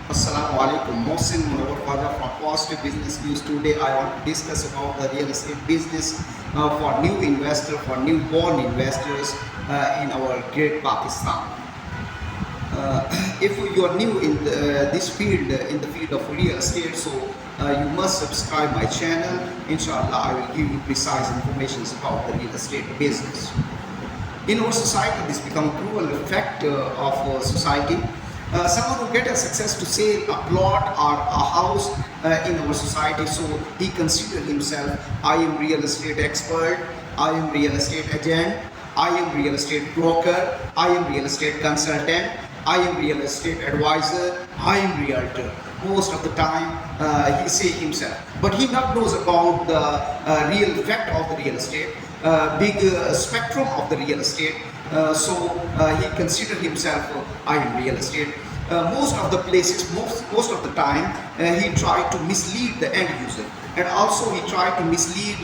Assalamu alaikum. Mohsin Munawar Khwaja from Positive Business News. Today I want to discuss about the real estate business for new investors, for newborn investors in our great Pakistan. If you are new in this field, in the field of real estate, so you must subscribe my channel. Inshallah, I will give you precise information about the real estate business. In our society, this become a cruel effect of society. Someone who get a success to sell a plot or a house in our society, so he consider himself, I am real estate expert, I am real estate agent, I am real estate broker, I am real estate consultant, I am real estate advisor, I am realtor. Most of the time he say himself, but he not knows about the real fact of the real estate, big spectrum of the real estate. So he consider himself, I am real estate. Most of the places, most of the time, he try to mislead the end user, and also he try to mislead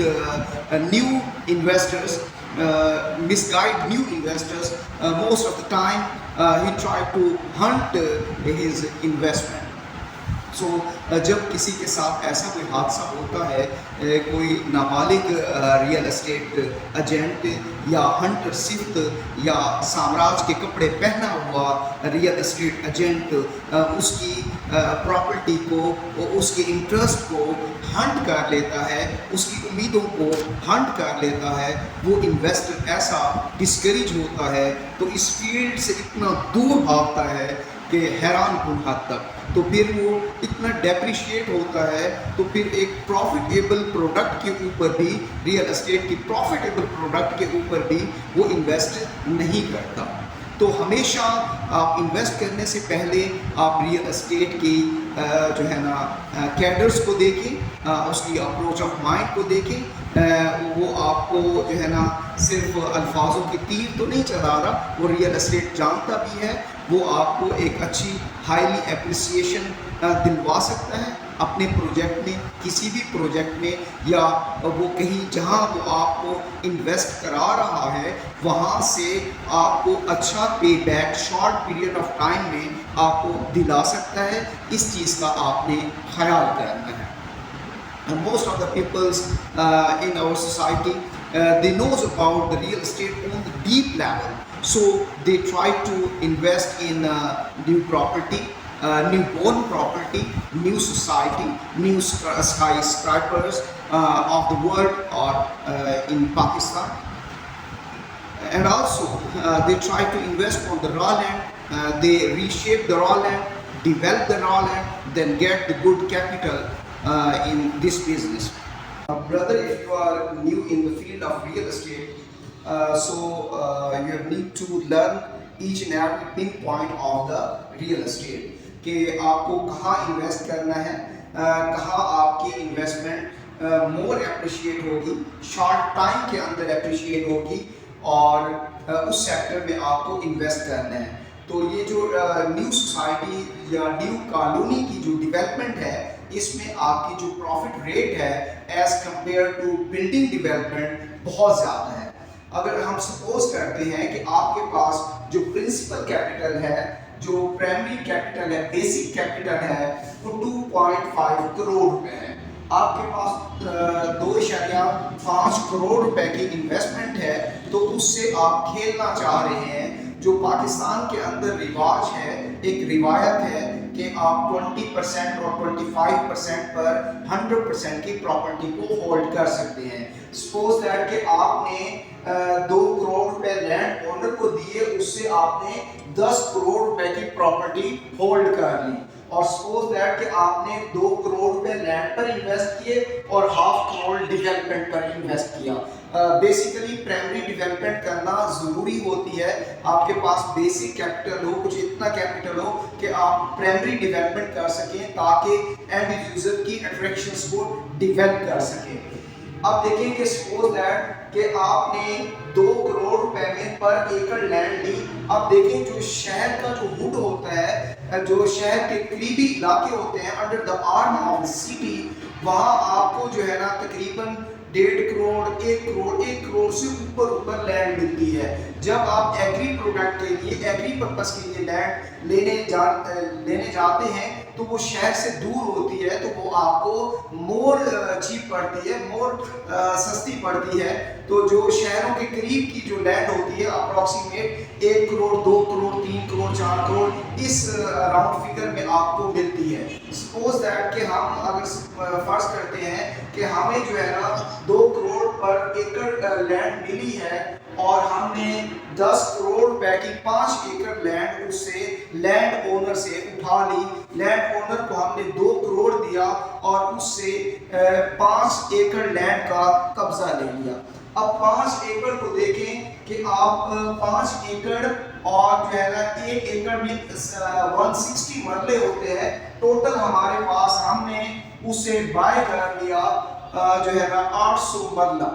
new investors, misguide new investors. Most of the time, he try to hunt his investment. सो जब किसी के साथ ऐसा कोई हादसा होता है, कोई नाबालिग रियल एस्टेट एजेंट या हंटर सिफ्त या साम्राज्य के कपड़े पहना हुआ रियल एस्टेट एजेंट उसकी प्रॉपर्टी को, उसके इंटरेस्ट को हंट कर लेता है, उसकी उम्मीदों को हंट कर लेता है, वो इन्वेस्टर ऐसा डिस्करेज होता है, तो इस फील्ड से इतना दूर भागता है कि हैरान कुन हद तक, तो फिर वो इतना डेप्रिशिएट होता है, तो फिर एक प्रॉफिटेबल प्रोडक्ट के ऊपर भी, रियल एस्टेट की प्रॉफिटेबल प्रोडक्ट के ऊपर भी वो इन्वेस्ट नहीं करता। तो हमेशा आप इन्वेस्ट करने से पहले आप रियल एस्टेट की जो है ना कैडर्स को देखें, उसकी अप्रोच ऑफ माइंड को देखें। वो आपको जो है ना सिर्फ अल्फाजों की तीर तो नहीं चला रहा, वो रियल एस्टेट जानता भी है, वो आपको एक अच्छी हाईली एप्रिसिएशन दिलवा सकता है अपने प्रोजेक्ट में, किसी भी प्रोजेक्ट में, या वो कहीं जहां वो आपको इन्वेस्ट करा रहा है वहां से आपको अच्छा पे back short period of time में आपको दिला सकता है। इस चीज़ का आपने ख्याल करना है। And most of the peoples in our society, they knows about the real estate on the deep level, so they try to invest in new property, newborn property, new society, new skyscrapers of the world or in Pakistan. And also they try to invest on the raw land, they reshape the raw land, develop the raw land, then get the good capital in this business. Brother, if you are new in the field of real estate, you need to learn each and every pinpoint of the real estate, कि आपको कहाँ invest करना है, कहाँ आपकी investment मोर appreciate होगी, short time के अंदर अप्रिशिएट होगी, और उस सेक्टर में आपको इन्वेस्ट करना है। तो ये जो न्यू सोसाइटी या न्यू कॉलोनी की जो डेवलपमेंट है, इसमें आपकी जो प्रॉफिट रेट है as compare to building development बहुत ज़्यादा है। अगर हम सपोज करते हैं कि आपके पास जो प्रिंसिपल कैपिटल है, जो प्राइमरी कैपिटल है, बेसिक कैपिटल है, वो 2.5 करोड़ रुपए है, आपके पास 2.5 करोड़ रुपए की इन्वेस्टमेंट है, तो उससे आप खेलना चाह रहे हैं। जो पाकिस्तान के अंदर रिवाज है, एक रिवायत है कि आप 20% और 25% पर 100% की प्रॉपर्टी को होल्ड कर सकते हैं। सपोज दैट कि आपने 2 करोड़ रुपए लैंड ओनर को दिए, उससे आपने 10 करोड़ रुपए की प्रॉपर्टी होल्ड कर ली, और सपोज दैट कि आपने 2 करोड़ रुपए लैंड पर इन्वेस्ट किए और 1/2 करोड़ डेवलपमेंट पर इन्वेस्ट किया। बेसिकली प्राइमरी डेवलपमेंट करना ज़रूरी होती है, आपके पास बेसिक कैपिटल हो, कुछ इतना कैपिटल हो कि आप प्राइमरी डेवलपमेंट कर सकें, ताकि एंड यूज़र की अट्रैक्शंस को डेवलप कर सकें। अब देखें कि सपोज दैट कि आपने 2 करोड़ रुपए में पर एकड़ लैंड ली। अब देखें जो शहर का जो हुड होता है, जो शहर के करीबी इलाके होते हैं, under the arm of the city, वहाँ आपको जो है ना तकरीबन 1.5 करोड़, 1 करोड़ से ऊपर लैंड मिलती है, जब आप एग्री प्रोडक्ट के लिए, एग्री पर्पस के लिए लैंड लेने जाते हैं तो वो शहर से दूर होती है, तो वो आपको मोर चीप पड़ती है, मोर सस्ती पड़ती है। तो जो शहरों के करीब की जो लैंड होती है अप्रॉक्सीमेट 1 करोड़ 2 करोड़ 3 करोड़ 4 करोड़ इस राउंड फिगर में आपको मिलती है। सपोज दैट कि हम अगर फर्ज करते हैं कि हमें जो है ना 2 करोड़ पर एकड़ लैंड मिली है और हमने 10 करोड़ रुपए की 5 एकड़ लैंड उससे लैंड ओनर से उठा ली। लैंड ओनर को हमने 2 करोड़ दिया और उससे 5 एकड़ लैंड का कब्जा ले लिया। अब 5 एकड़ को देखें कि आप 5 एकड़ और जो है ना 1 एकड़ में 160 मरले होते हैं। टोटल हमारे पास हमने उसे बाय कर लिया जो है ना 800 मरला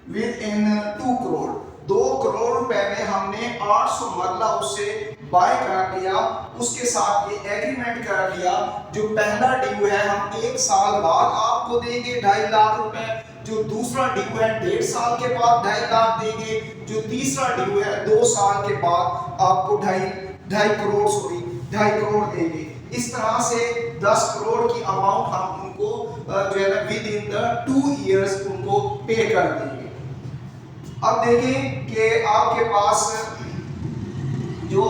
विद इन 2 करोड़। 2 करोड़ रुपए में हमने 800 मरला उससे बाय कर लिया। उसके साथ ये एग्रीमेंट कर लिया, जो पहला ड्यू है हम 1 साल बाद आपको देंगे 2.5 लाख रुपए, जो दूसरा ड्यू है 1.5 साल के बाद 2.5 लाख देंगे, जो तीसरा ड्यू है 2 साल के बाद आपको 2.5 करोड़ देंगे। इस तरह से 10 करोड़ की अमाउंट हम उनको जो है ना विद इन द 2 इयर्स उनको पे कर देंगे। अब देखें कि आपके पास जो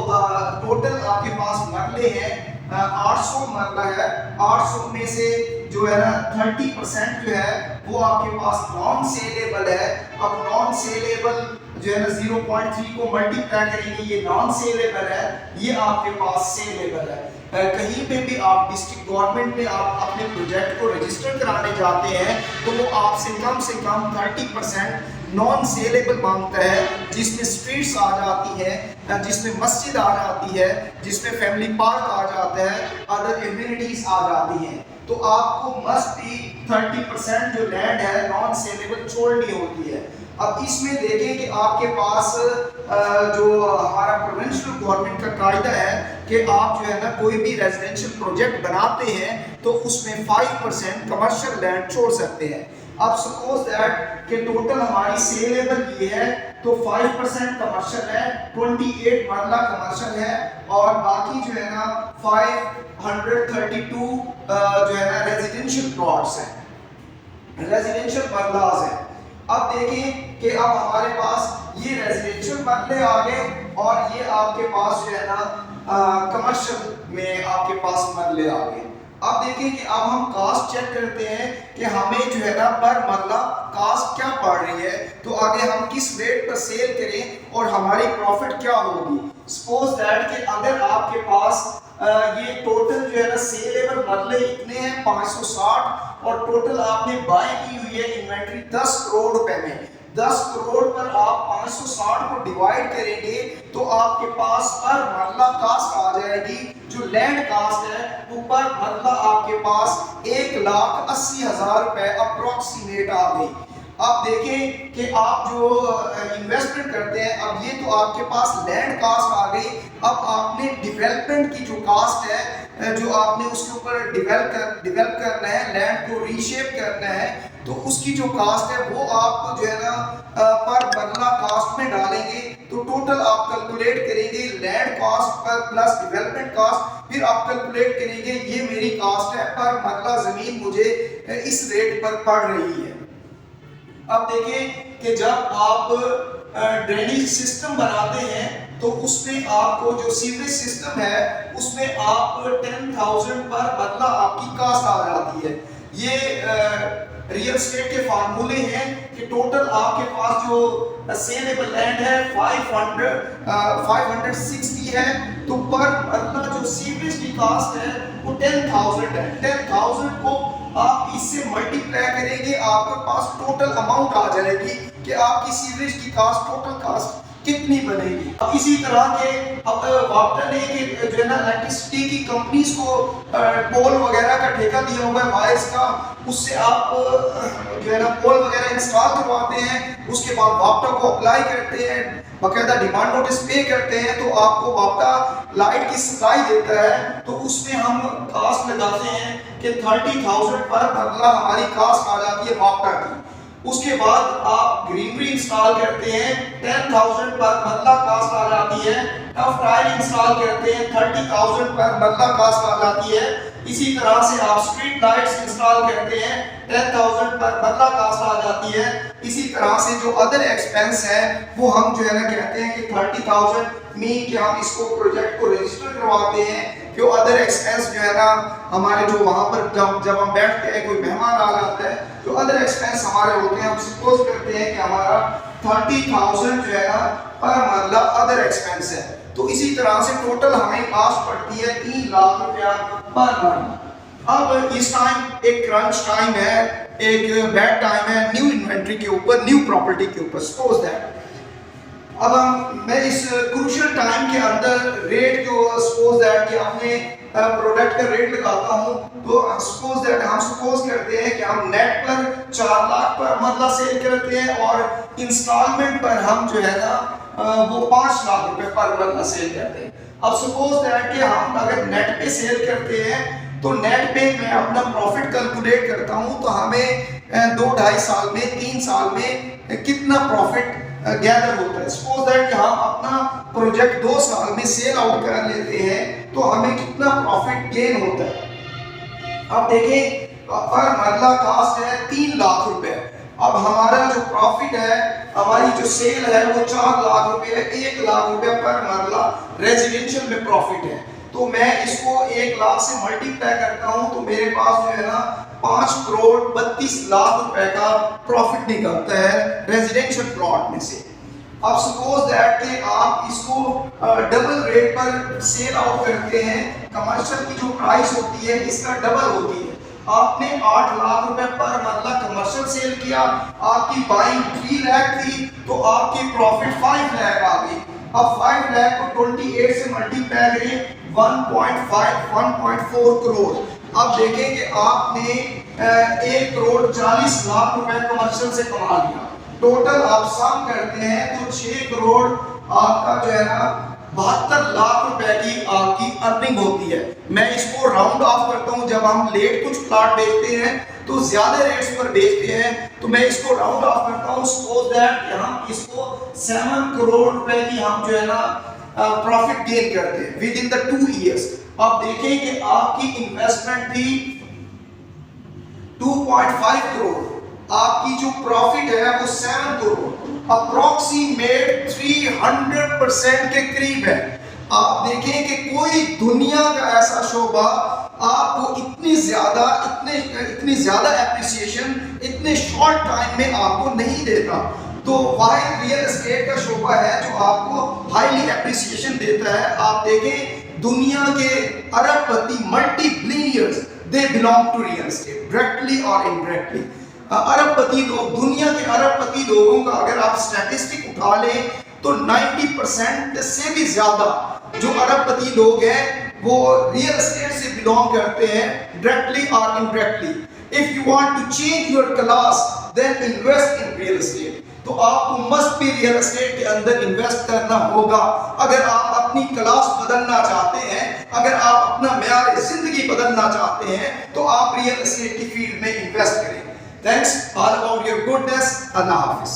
टोटल आपके पास मरले हैं 800 मरला है। 800 में से जो है ना 30% जो है वो आपके पास नॉन सेलेबल है। अब नॉन सेलेबल जो है ना 0.3 को मल्टीप्लाई करेंगे, ये नॉन सेलेबल है, ये आपके पास सेलेबल है। कहीं पे भी आप डिस्ट्रिक्ट गवर्नमेंट में आप अपने प्रोजेक्ट को रजिस्टर कराने जाते हैं तो वो आपसे कम 30% नॉन सेलेबल मांगता है, जिसमें स्ट्रीट्स आ जाती है, जिसमें मस्जिद आ जाती है, जिसमें फैमिली पार्क आ जाता है, अदर एमिनिटीज आ जाती हैं। तो आपको मस्ट भी 30% जो लैंड है नॉन सेलेबल छोड़नी होती है। अब इसमें देखें कि आपके पास जो हमारा प्रोविंशियल गवर्नमेंट का कायदा है कि आप जो है ना कोई भी रेजिडेंशियल प्रोजेक्ट बनाते हैं तो उसमें 5% कमर्शियल लैंड छोड़ सकते हैं। अब सपोज दैट कि टोटल हमारी सेलेबल ये है तो 5% कमर्शियल है, 28 मरला कमर्शियल है और बाकी जो है ना 532 जो है ना रेजिडेंशियल प्लॉट्स हैं, रेजिडेंशियल मरलाज हैं। अब देखें कि अब हमारे पास ये रेजिडेंशियल मरले आ गए और ये आपके पास जो है ना कमर्शियल में आपके पास मरले आ गए। अब देखें कि अब हम कास्ट चेक करते हैं कि हमें जो है ना पर मरला कास्ट क्या पड़ रही है, तो आगे हम किस रेट पर सेल करें और हमारी प्रॉफिट क्या होगी। सपोज दैट कि अगर आपके पास ये टोटल जो है ना सेलेबल मरले इतने हैं 560 और टोटल आपने बाय की हुई है इन्वेंट्री 10 करोड़ रुपए में। 10 करोड़ पर आप 560 को डिवाइड करेंगे तो आपके पास पर मरला कास्ट आ जाएगी। जो लैंड कास्ट है वो पर मरला आपके पास 1,80,000 रुपए अप्रोक्सीमेट आ गई। अब देखें कि आप जो इन्वेस्टमेंट करते हैं, अब ये तो आपके पास लैंड कास्ट आ गई। अब आपने डेवलपमेंट की जो कास्ट है, जो आपने उसके ऊपर डेवलप करना है, लैंड को रीशेप करना है, तो उसकी जो कास्ट है वो आप जो है ना पर मरला कास्ट में डालेंगे। तो टोटल आप कैलकुलेट करेंगे लैंड कास्ट पर प्लस डेवलपमेंट कास्ट, फिर आप कैलकुलेट करेंगे ये मेरी कास्ट है, पर मरला जमीन मुझे इस रेट पर पड़ रही है। अब देखें कि जब आप ड्रेनेज सिस्टम बनाते हैं तो उसमें आपको जो सीवरेज सिस्टम है उसमें आप 10,000 पर मरला आपकी कास्ट आ जाती है। ये रियल एस्टेट के फार्मूले हैं कि टोटल आपके पास जो सेलेबल लैंड है 560 है, तो पर मरला जो सीवरेज की कास्ट है वो 10,000 है। 10,000 को आप इससे मल्टीप्लाई करेंगे, आपके पास टोटल अमाउंट आ जाएगी कि आपकी सीवरेज की कास्ट टोटल कास्ट कितनी बनेगी। अब इसी तरह के अब वाटर ने कि जो है ना इलेक्ट्रिसिटी की कंपनीज को पोल वगैरह का ठेका दिया हुआ है वायर्स का, उससे आप जो है ना पोल वगैरह इंस्टॉल करवाते हैं, उसके बाद वापटा को अप्लाई करते हैं, बाकायदा डिमांड नोटिस पे करते हैं, तो आपको वापटा लाइट की सप्लाई देता है। तो उसमें हम कास्ट लगाते हैं कि 30,000 पर मरला हमारी कास्ट आ जाती है वापटा की। उसके बाद आप ग्रीनरी इंस्टॉल करते हैं 10,000 पर मरला कास्ट आ जाती है। टफ टाइल इंस्टॉल करते हैं 30,000 पर मरला कास्ट आ जाती है। इसी तरह से आप स्ट्रीट लाइट्स इंस्टॉल करते हैं 10,000 पर मरला कास्ट आ जाती है। इसी तरह से जो अदर एक्सपेंस है वो हम जो है ना कहते हैं कि 30,000 मीन कि हम इसको प्रोजेक्ट को रजिस्टर करवाते हैं। जो अदर एक्सपेंस जो है ना हमारे जो वहाँ पर जब हम बैठते हैं कोई मेहमान आ जाता है, जो अदर एक्सपेंस हमारे होते हैं, हम सपोज करते हैं कि हमारा 30,000 जो है ना पर मरला अदर एक्सपेंस है। तो इसी तरह से टोटल हमें कास्ट पड़ती है 3 लाख रुपया पर मंथ। अब इस टाइम एक क्रंच टाइम है, एक बैड टाइम है न्यू इन्वेंट्री के ऊपर, न्यू प्रॉपर्टी के ऊपर। सपोज दैट अब मैं इस क्रूशियल टाइम के अंदर रेट जो सपोज दैट कि अपने प्रोडक्ट का रेट लगाता हूँ, तो सपोज दैट हम सपोज करते हैं कि हम नेट पर 4 लाख पर मरला सेल करते हैं और इंस्टॉलमेंट पर हम जो है ना वो 5 लाख रुपए पर मरला सेल करते हैं। अब सपोज दैट कि हम अगर नेट पे सेल करते हैं तो नेट पे मैं अपना प्रॉफिट कैलकुलेट करता हूँ, तो हमें 2-2.5 साल में 3 साल में कितना प्रॉफिट गैदर होता है। सपोज दैट कि हम अपना प्रोजेक्ट 2 साल में सेल आउट कर लेते हैं तो हमें कितना प्रॉफिट गेन होता है। अब देखें पर मरला कास्ट है 3 लाख रुपए। अब हमारा जो प्रॉफिट है, हमारी जो सेल है वो 4 लाख रुपए है। 1 लाख रुपए पर मरला रेजिडेंशियल में प्रॉफिट है। तो मैं इसको 1 लाख से मल्टीप्लाई करता हूं तो मेरे पास जो है ना 5 करोड़ 32 लाख रुपए का प्रॉफिट निकलता है रेजिडेंशियल प्लॉट में से। अब सपोज दैट कि आप इसको डबल रेट पर सेल आउट करते हैं, कमर्शियल की जो प्राइस होती है इसका डबल होती है। आपने 8 लाख रुपए पर मरला कमर्शियल सेल किया, आपकी बाइंग 3 लाख थी, तो आपकी प्रॉफिट 5 लाख आ गई। अब 5 लाख को 28 से मल्टीप्लाई करें 1.4 करोड़। अब देखें कि आपने 1 करोड़ 40 लाख रुपए कमर्शियल से कमा लिया। टोटल आप सम करते हैं तो 6 करोड़ आपका जो है ना 72 लाख रुपए की आपकी अर्निंग होती है। मैं इसको राउंड ऑफ करता हूं, जब हम लेट कुछ प्लॉट बेचते हैं तो ज्यादा रेट्स पर बेचते हैं, तो मैं इसको राउंड ऑफ करता हूं। सपोज दैट हम इसको 7 करोड़ रुपए की हम जो है ना प्रॉफिट गेन करते हैं विद इन द 2 इयर्स। अब देखें कि आपकी इन्वेस्टमेंट थी 2.5 करोड़, आपकी जो प्रॉफिट है वो 7 करोड़, अप्रोक्सीमेट 300% के करीब है। आप देखें कि कोई दुनिया का ऐसा शोबा आपको इतनी ज्यादा एप्रिसिएशन इतने शॉर्ट टाइम में आपको नहीं देता। तो वाहिद रियल एस्टेट का शोबा है जो आपको हाईली एप्रिसिएशन देता है। आप देखें दुनिया के अरबपति multi billionaires they belong to real estate directly और इनडायरेक्टली। अरबपति लोग, दुनिया के अरबपति लोगों का अगर आप स्टैटिस्टिक उठा लें तो 90% से भी ज्यादा जो अरबपति लोग हैं वो रियल एस्टेट से बिलोंग करते हैं डायरेक्टली और indirectly. If you want to change your class then invest in real estate. तो आपको मस्ट भी रियल एस्टेट के अंदर इन्वेस्ट करना होगा। अगर आप अपनी क्लास बदलना चाहते हैं, अगर आप अपना मेयार जिंदगी बदलना चाहते हैं, तो आप रियल एस्टेट की फील्ड में इन्वेस्ट करें। Thanks all about your goodness. Allah Hafiz.